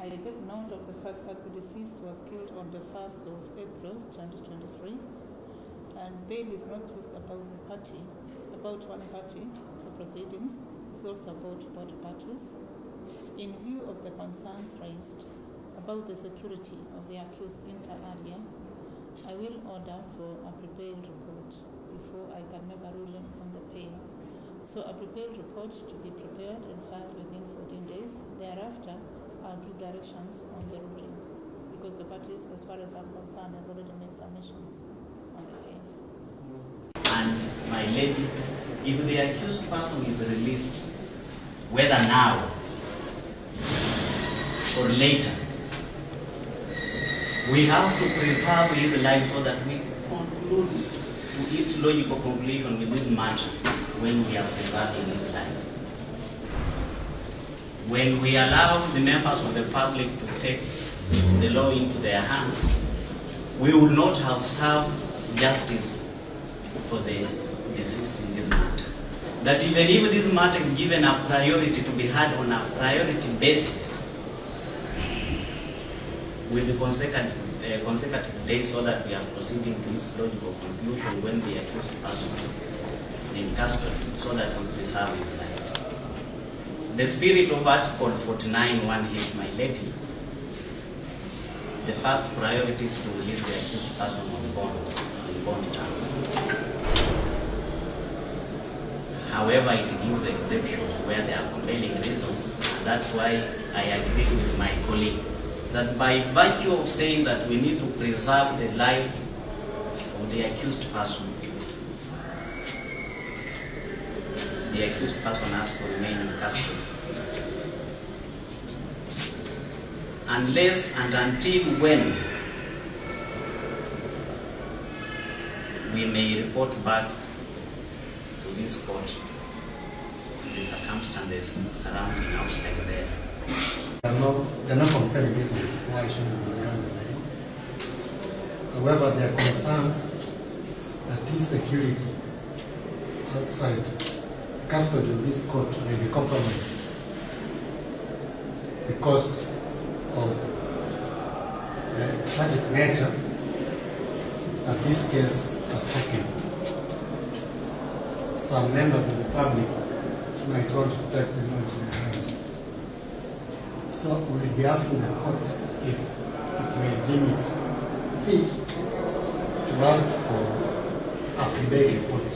I take note of the fact that the deceased was killed on the 1st of April 2023, and bail is not just about one party for proceedings, it's also about both parties. In view of the concerns raised about the security of the accused inter alia, I will order for a prepared report before I can make a ruling on the bail. So a prepared report to be prepared and filed within 14 days. Thereafter, I'll give directions on the ruling, because the parties, as far as I'm concerned, have already made submissions on the bail. And my lady, if the accused person is released, whether now or later, we have to preserve his life so that we conclude to its logical conclusion with this matter when we are preserving his life. When we allow the members of the public to take the law into their hands, we will not have served justice for the deceased in this matter. That even if this matter is given a priority to be heard on a priority basis, with the consecutive days, so that we are proceeding to its logical conclusion when the accused person is in custody, so that we preserve his life. The spirit of Article 49(1)(8), my lady, the first priority is to release the accused person on bond terms. However, it gives exceptions where there are compelling reasons, and that's why I agree with my colleague that by virtue of saying that we need to preserve the life of the accused person, the accused person has to remain in custody. Unless and until when we may report back to this court the circumstances surrounding outside there. There are no compelling reasons why it shouldn't be around the line. However, there are concerns that his security outside the custody of this court may be compromised because of the tragic nature that this case has taken. Some members of the public might want to take the law into their hands. So we will be asking the court if it may deem it fit to ask for a prebail report.